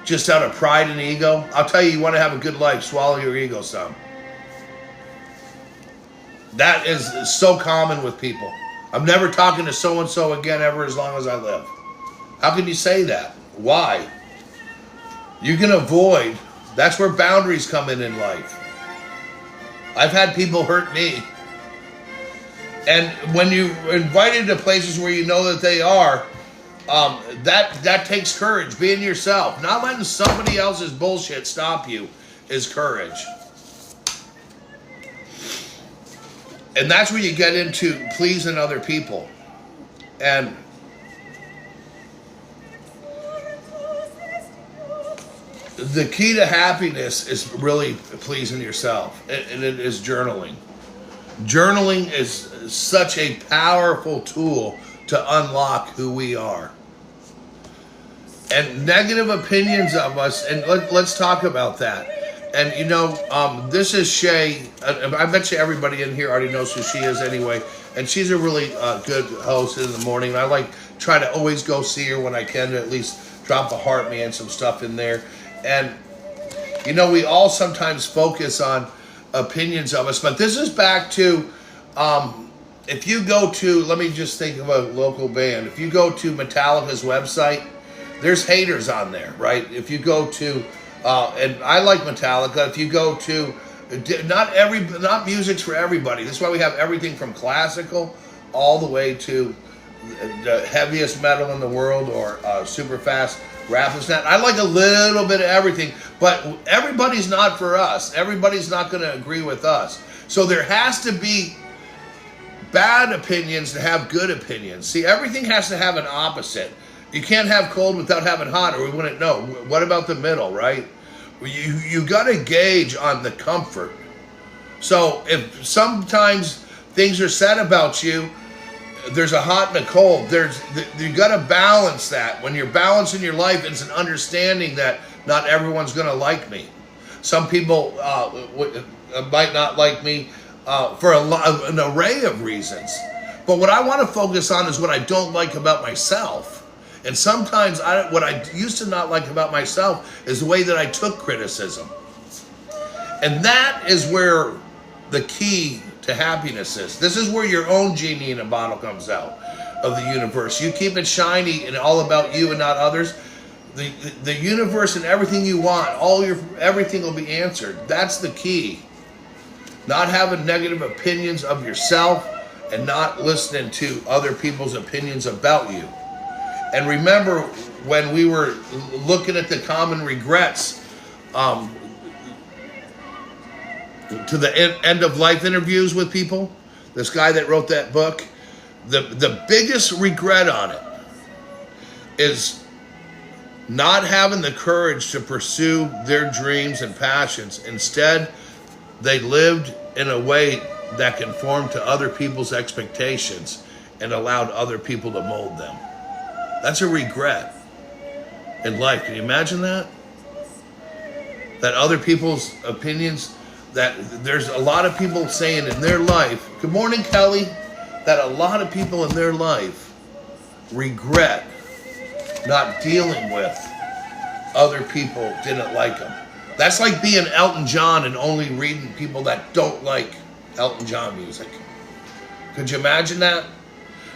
just out of pride and ego. I'll tell you, you want to have a good life, swallow your ego some. That is so common with people. I'm never talking to so-and-so again ever as long as I live. How can you say that? Why? You can avoid. That's where boundaries come in life. I've had people hurt me. And when you're invited to places where you know that they are, that takes courage. Being yourself. Not letting somebody else's bullshit stop you is courage. And that's where you get into pleasing other people. And the key to happiness is really pleasing yourself. And it is journaling. Journaling is such a powerful tool to unlock who we are. And negative opinions of us, and let's talk about that. And you know, this is Shay. I bet you everybody in here already knows who she is anyway. And she's a really good host in the morning. I try to always go see her when I can to at least drop a heart me and some stuff in there. And you know, we all sometimes focus on opinions of us, but this is back to if you go to, let me just think of a local band. If you go to Metallica's website, there's haters on there, right? If you go to and I like Metallica. If you go to Not music's for everybody. That's why we have everything from classical all the way to the heaviest metal in the world, or super fast rap and snap. I like a little bit of everything, but everybody's not for us. Everybody's not going to agree with us. So there has to be bad opinions to have good opinions. See, everything has to have an opposite. You can't have cold without having hot, or we wouldn't know. What about the middle, right? You got to gauge on the comfort. So if sometimes things are said about you, there's a hot and a cold. You got to balance that. When you're balancing your life, it's an understanding that not everyone's going to like me. Some people might not like me for an array of reasons. But what I want to focus on is what I don't like about myself. And sometimes what I used to not like about myself is the way that I took criticism. And that is where the key to happiness is. This is where your own genie in a bottle comes out of the universe. You keep it shiny and all about you and not others. The universe and everything you want, everything will be answered. That's the key. Not having negative opinions of yourself and not listening to other people's opinions about you. And remember, when we were looking at the common regrets to the end of life interviews with people, this guy that wrote that book, the biggest regret on it is not having the courage to pursue their dreams and passions. Instead, they lived in a way that conformed to other people's expectations and allowed other people to mold them. That's a regret in life. Can you imagine that? That other people's opinions, that there's a lot of people saying in their life, good morning, Kelly, that a lot of people in their life regret not dealing with other people didn't like them. That's like being Elton John and only reading people that don't like Elton John music. Could you imagine that?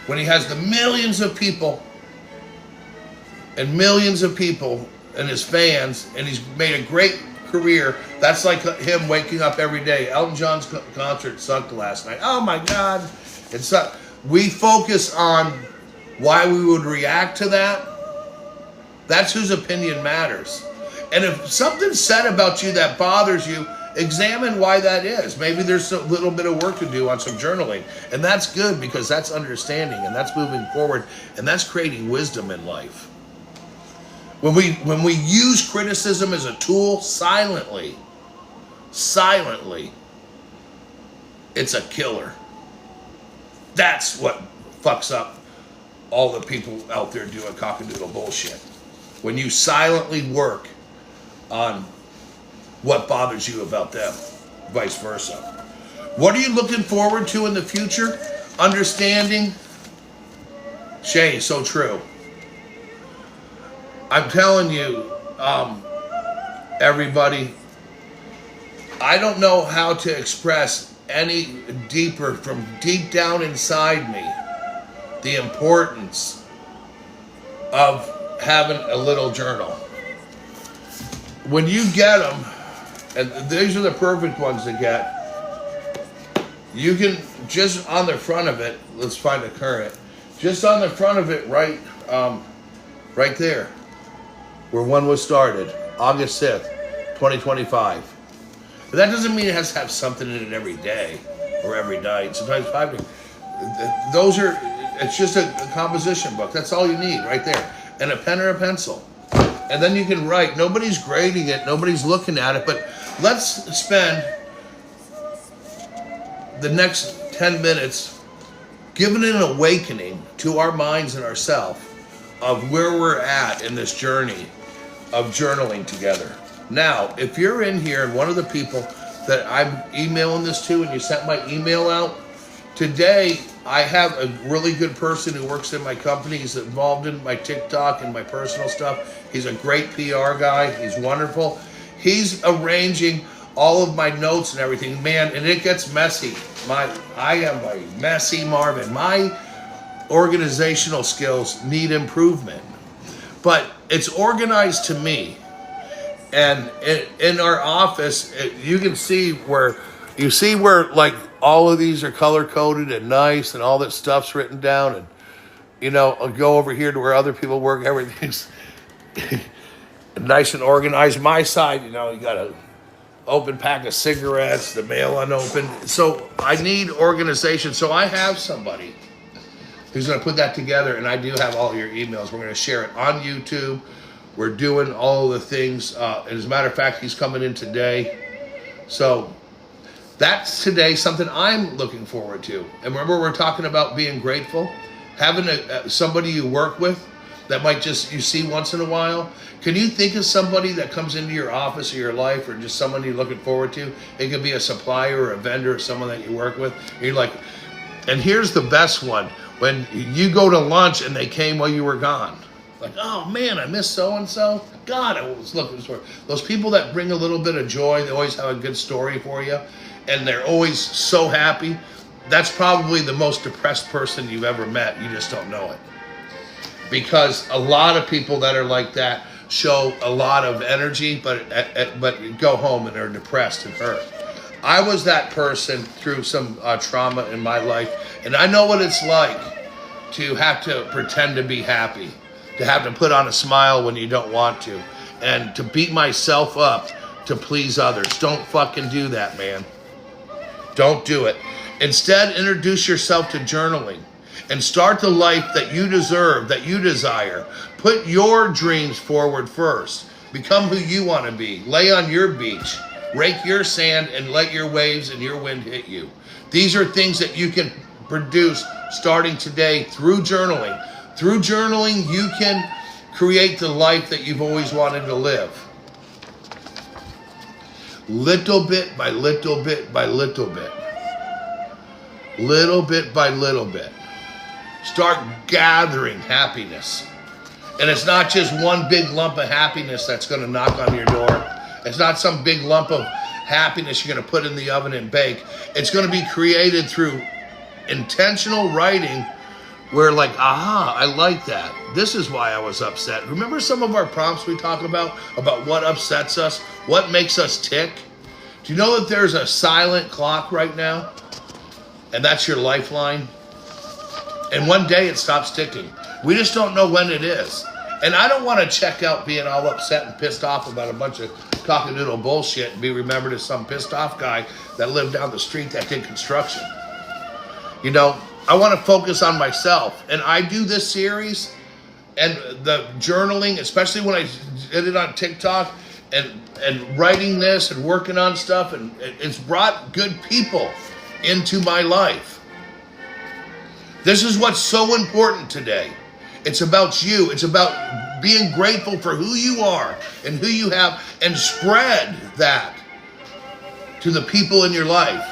When he has the millions of people and his fans, and he's made a great career. That's like him waking up every day. Elton John's concert sucked last night. Oh my God. It sucked. We focus on why we would react to that. That's whose opinion matters. And if something's said about you that bothers you, examine why that is. Maybe there's a little bit of work to do on some journaling. And that's good, because that's understanding and that's moving forward and that's creating wisdom in life. When we use criticism as a tool silently, it's a killer. That's what fucks up all the people out there doing cockadoodle bullshit. When you silently work on what bothers you about them, vice versa. What are you looking forward to in the future? Understanding. Shay, so true. I'm telling you, everybody, I don't know how to express any deeper from deep down inside me the importance of having a little journal. When you get them, and these are the perfect ones to get, you can just on the front of it, let's find the current, just on the front of it, right there, where one was started, August 5th, 2025. But that doesn't mean it has to have something in it every day or every night. Sometimes 5 days. It's just a composition book. That's all you need right there. And a pen or a pencil. And then you can write. Nobody's grading it. Nobody's looking at it. But let's spend the next 10 minutes giving an awakening to our minds and ourselves of where we're at in this journey of journaling together. Now, if you're in here and one of the people that I'm emailing this to and you sent my email out, today I have a really good person who works in my company. He's involved in my TikTok and my personal stuff. He's a great PR guy. He's wonderful. He's arranging all of my notes and everything. Man, and it gets messy. I am a messy Marvin. My organizational skills need improvement. But it's organized to me. And in our office, you can see where like all of these are color coded and nice, and all that stuff's written down. And I'll go over here to where other people work. Everything's nice and organized. My side, you got a open pack of cigarettes, the mail unopened. So I need organization. So I have somebody who's going to put that together, and I do have all your emails. We're going to share it on YouTube. We're doing all the things. As a matter of fact, he's coming in today. So that's today something I'm looking forward to. And remember, we're talking about being grateful. Having somebody you work with that might just you see once in a while. Can you think of somebody that comes into your office or your life, or just someone you're looking forward to? It could be a supplier or a vendor or someone that you work with. And you're like, and here's the best one. When you go to lunch and they came while you were gone. Like, oh man, I miss so-and-so. God, I was looking for those people that bring a little bit of joy. They always have a good story for you. And they're always so happy. That's probably the most depressed person you've ever met. You just don't know it. Because a lot of people that are like that show a lot of energy, but go home and are depressed and hurt. I was that person through some trauma in my life, and I know what it's like to have to pretend to be happy, to have to put on a smile when you don't want to, and to beat myself up to please others. Don't fucking do that, man. Don't do it. Instead, introduce yourself to journaling and start the life that you deserve, that you desire. Put your dreams forward first. Become who you want to be. Lay on your beach. Rake your sand and let your waves and your wind hit you. These are things that you can produce starting today through journaling. Through journaling, you can create the life that you've always wanted to live. Little bit by little bit by little bit. Little bit by little bit. Start gathering happiness. And it's not just one big lump of happiness that's going to knock on your door. It's not some big lump of happiness you're going to put in the oven and bake. It's going to be created through intentional writing where like, aha, I like that. This is why I was upset. Remember some of our prompts we talk about what upsets us, what makes us tick? Do you know that there's a silent clock right now? And that's your lifeline. And one day it stops ticking. We just don't know when it is. And I don't want to check out being all upset and pissed off about a bunch of cockadoodle bullshit and be remembered as some pissed off guy that lived down the street that did construction. I want to focus on myself. And I do this series and the journaling, especially when I did it on TikTok and writing this and working on stuff. And it's brought good people into my life. This is what's so important today. It's about you. It's about being grateful for who you are and who you have, and spread that to the people in your life.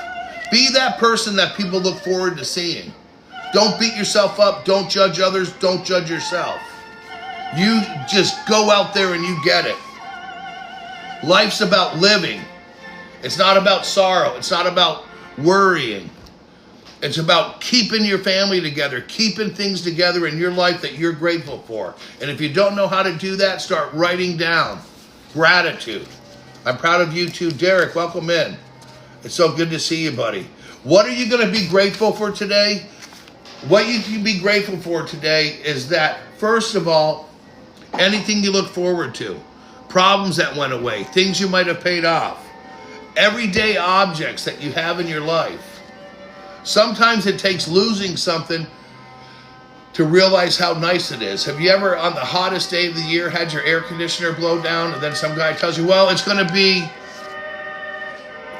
Be that person that people look forward to seeing. Don't beat yourself up. Don't judge others. Don't judge yourself. You just go out there and you get it. Life's about living. It's not about sorrow. It's not about worrying. It's about keeping your family together, keeping things together in your life that you're grateful for. And if you don't know how to do that, start writing down gratitude. I'm proud of you too. Derek, welcome in. It's so good to see you, buddy. What are you going to be grateful for today? What you can be grateful for today is that, first of all, anything you look forward to, problems that went away, things you might have paid off, everyday objects that you have in your life. Sometimes it takes losing something to realize how nice it is. Have you ever, on the hottest day of the year, had your air conditioner blow down and then some guy tells you, well, it's going to be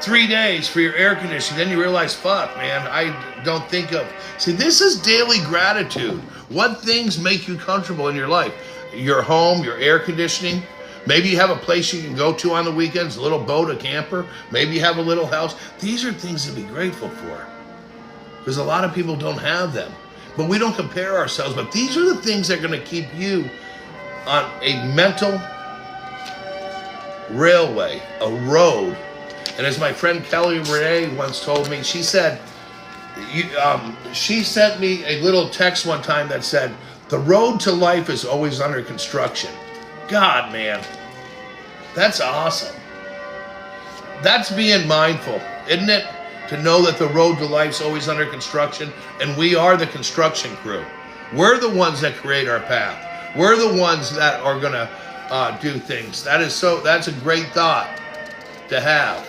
3 days for your air conditioning. Then you realize, fuck, man, I don't think of. See, this is daily gratitude. What things make you comfortable in your life? Your home, your air conditioning. Maybe you have a place you can go to on the weekends, a little boat, a camper. Maybe you have a little house. These are things to be grateful for. Because a lot of people don't have them. But we don't compare ourselves. But these are the things that are going to keep you on a mental railway, a road. And as my friend Kelly Renee once told me, she said, she sent me a little text one time that said, the road to life is always under construction. God, man. That's awesome. That's being mindful, isn't it? To know that the road to life's always under construction, and we are the construction crew. We're the ones that create our path. We're the ones that are going to do things. That's a great thought to have.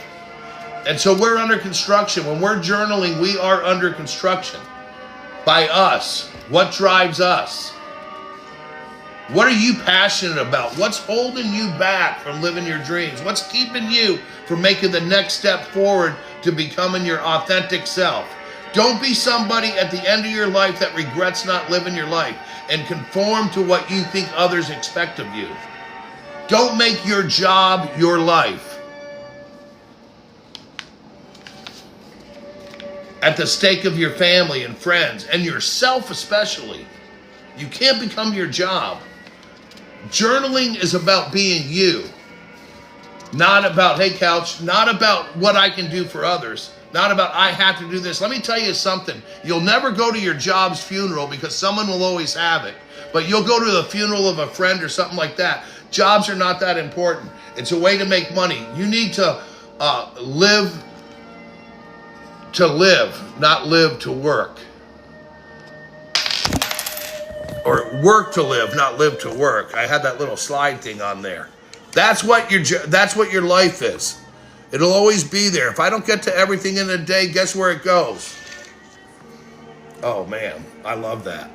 And so we're under construction. When we're journaling, we are under construction by us. What drives us? What are you passionate about? What's holding you back from living your dreams? What's keeping you from making the next step forward to becoming your authentic self? Don't be somebody at the end of your life that regrets not living your life and conform to what you think others expect of you. Don't make your job your life. At the stake of your family and friends and yourself especially. You can't become your job. Journaling is about being you. Not about, hey couch, not about what I can do for others. Not about, I have to do this. Let me tell you something. You'll never go to your job's funeral because someone will always have it. But you'll go to the funeral of a friend or something like that. Jobs are not that important. It's a way to make money. You need to live, not live to work. Or work to live, not live to work. I had that little slide thing on there. That's what your life is. It'll always be there. If I don't get to everything in a day, guess where it goes? Oh man, I love that.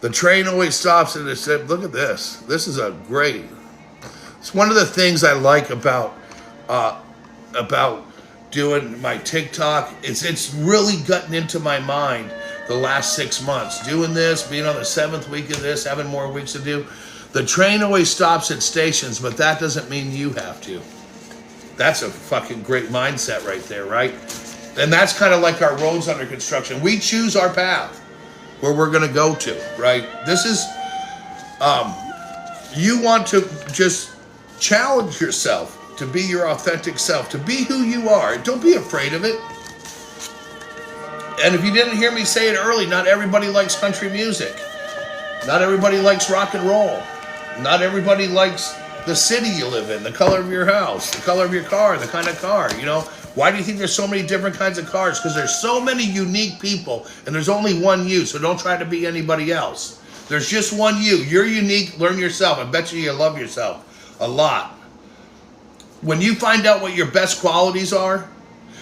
The train always stops and it said, look at this. This is it's one of the things I like about doing my TikTok. It's really gotten into my mind the last 6 months. Doing this, being on the 7th week of this, having more weeks to do. The train always stops at stations, but that doesn't mean you have to. That's a fucking great mindset right there, right? And that's kind of like our roads under construction. We choose our path, where we're going to go to, right? This is, you want to just challenge yourself to be your authentic self, to be who you are. Don't be afraid of it. And if you didn't hear me say it early, not everybody likes country music. Not everybody likes rock and roll. Not everybody likes the city you live in, the color of your house, the color of your car, the kind of car, you know. Why do you think there's so many different kinds of cars? Because there's so many unique people, and there's only one you, so don't try to be anybody else. There's just one you. You're unique. Learn yourself. I bet you love yourself a lot. When you find out what your best qualities are,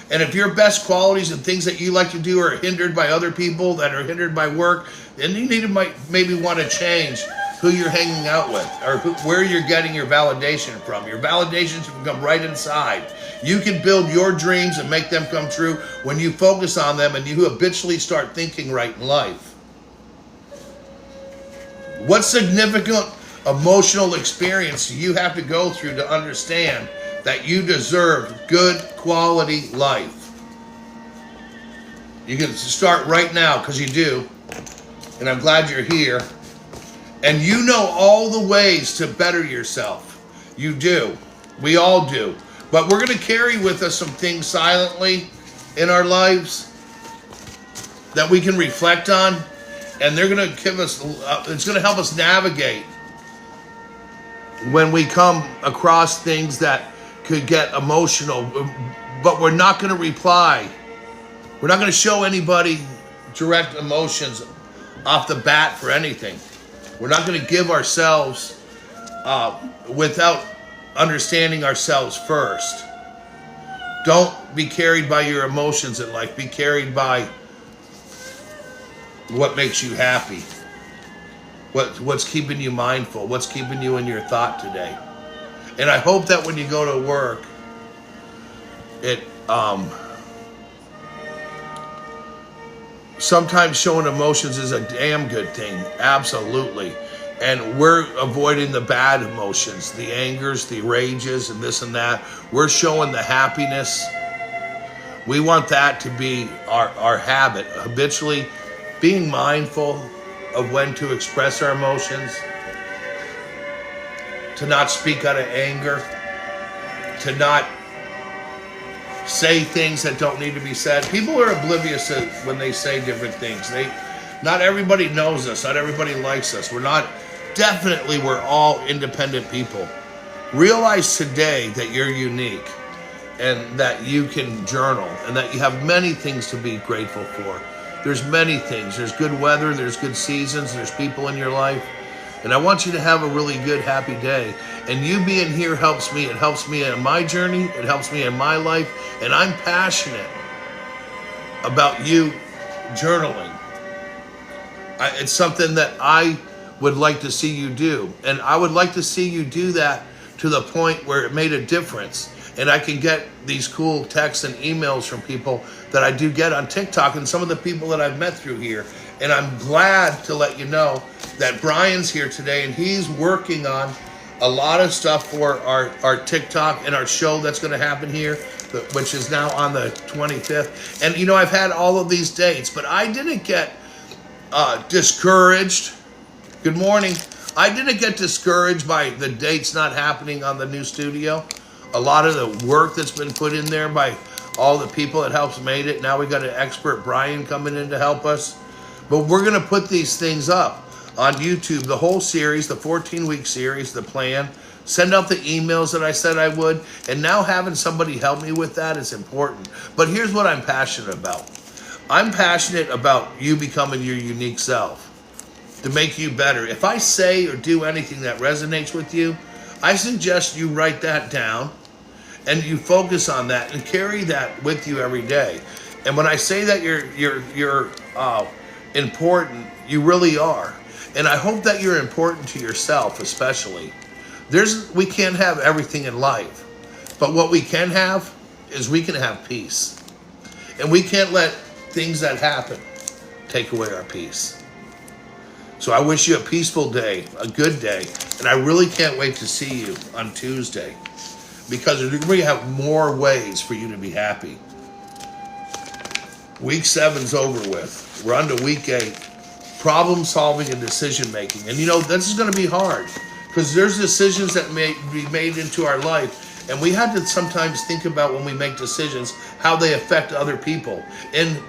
and if your best qualities and things that you like to do are hindered by other people, that are hindered by work, then you need to maybe want to change who you're hanging out with, or where you're getting your validation from. Your validation should come right inside. You can build your dreams and make them come true when you focus on them and you habitually start thinking right in life. What significant emotional experience do you have to go through to understand that you deserve good quality life? You can start right now, because you do, and I'm glad you're here. And you know all the ways to better yourself. You do. We all do. But we're going to carry with us some things silently in our lives that we can reflect on, and they're going to give us, it's going to help us navigate when we come across things that could get emotional, but we're not going to reply. We're not going to show anybody direct emotions off the bat for anything. We're not going to give ourselves without understanding ourselves first. Don't be carried by your emotions in life. Be carried by what makes you happy. What's keeping you mindful? What's keeping you in your thought today? And I hope that when you go to work, sometimes showing emotions is a damn good thing. Absolutely. And we're avoiding the bad emotions, the angers, the rages, and this and that. We're showing the happiness. We want that to be our habit. Habitually being mindful of when to express our emotions, to not speak out of anger, to not say things that don't need to be said. People are oblivious to when they say different things. Not everybody knows us. Not everybody likes us. We're all independent people. Realize today that you're unique and that you can journal and that you have many things to be grateful for. There's many things. There's good weather, there's good seasons, there's people in your life. And I want you to have a really good, happy day. And you being here helps me. It helps me in my journey. It helps me in my life. And I'm passionate about you journaling. It's something that I would like to see you do. And I would like to see you do that to the point where it made a difference. And I can get these cool texts and emails from people that I do get on TikTok and some of the people that I've met through here. And I'm glad to let you know that Brian's here today and he's working on a lot of stuff for our TikTok and our show that's going to happen here, which is now on the 25th. And, you know, I've had all of these dates, but I didn't get discouraged. Good morning. I didn't get discouraged by the dates not happening on the new studio. A lot of the work that's been put in there by all the people that helps made it. Now we got an expert, Brian, coming in to help us. But we're going to put these things up on YouTube, the whole series, the 14-week series, the plan. Send out the emails that I said I would. And now having somebody help me with that is important. But here's what I'm passionate about. I'm passionate about you becoming your unique self to make you better. If I say or do anything that resonates with you, I suggest you write that down and you focus on that and carry that with you every day. And when I say that you're important, you really are. And I hope that you're important to yourself, especially. We can't have everything in life, but what we can have is we can have peace. And we can't let things that happen take away our peace. So I wish you a peaceful day, a good day, and I really can't wait to see you on Tuesday because we have more ways for you to be happy. Week 7's over with. We're on to week 8. Problem solving and decision making. And you know, this is going to be hard because there's decisions that may be made into our life. And we have to sometimes think about when we make decisions, how they affect other people in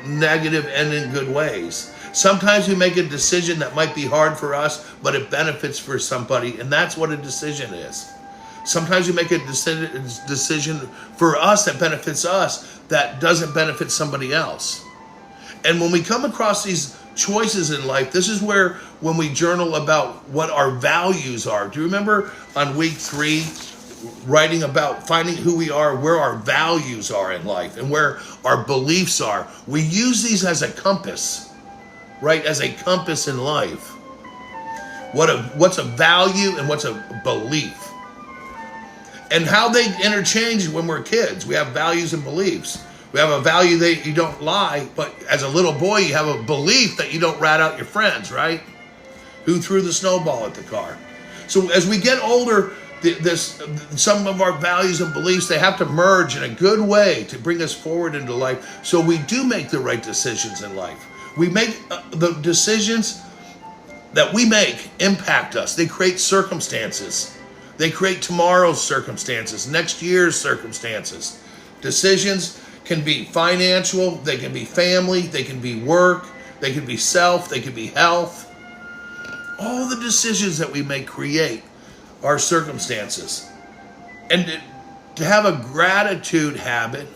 negative and in good ways. Sometimes we make a decision that might be hard for us, but it benefits for somebody. And that's what a decision is. Sometimes you make a decision for us that benefits us that doesn't benefit somebody else. And when we come across these choices in life, this is where when we journal about what our values are. Do you remember on week 3 writing about finding who we are, where our values are in life and where our beliefs are? We use these as a compass, right? As a compass in life. What's a value and what's a belief? And how they interchange when we're kids. We have values and beliefs. We have a value that you don't lie, but as a little boy, you have a belief that you don't rat out your friends, right? Who threw the snowball at the car? So as we get older, some of our values and beliefs, they have to merge in a good way to bring us forward into life. So we do make the right decisions in life. We make the decisions that we make impact us. They create circumstances. They create tomorrow's circumstances, next year's circumstances. Decisions can be financial, they can be family, they can be work, they can be self, they can be health. All the decisions that we make create our circumstances. And to have a gratitude habit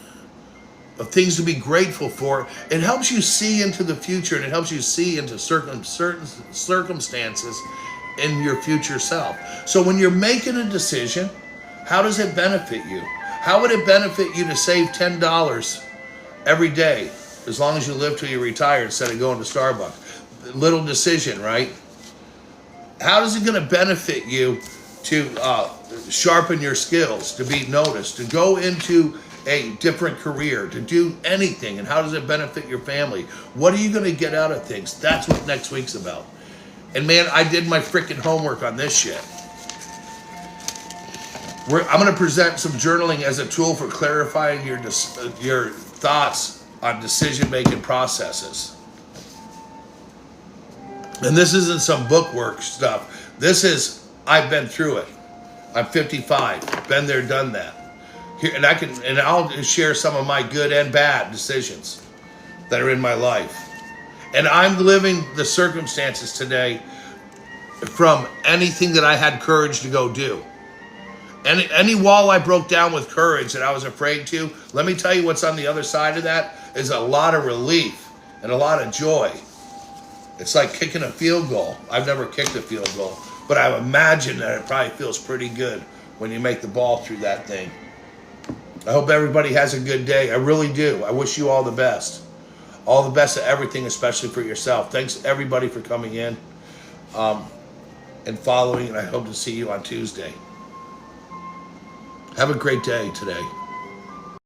of things to be grateful for, it helps you see into the future and it helps you see into certain circumstances in your future self. So when you're making a decision, how does it benefit you? How would it benefit you to save $10 every day as long as you live till you retire instead of going to Starbucks? Little decision, right? How is it going to benefit you to sharpen your skills, to be noticed, to go into a different career, to do anything? And how does it benefit your family? What are you going to get out of things? That's what next week's about. And man, I did my freaking homework on this shit. I'm going to present some journaling as a tool for clarifying your thoughts on decision-making processes. And this isn't some bookwork stuff. This is, I've been through it. I'm 55, been there, done that. Here, and I'll share some of my good and bad decisions that are in my life. And I'm living the circumstances today from anything that I had courage to go do. Any wall I broke down with courage that I was afraid to, let me tell you what's on the other side of that is a lot of relief and a lot of joy. It's like kicking a field goal. I've never kicked a field goal, but I imagine that it probably feels pretty good when you make the ball through that thing. I hope everybody has a good day. I really do. I wish you all the best. All the best of everything, especially for yourself. Thanks everybody for coming in and following, and I hope to see you on Tuesday. Have a great day today.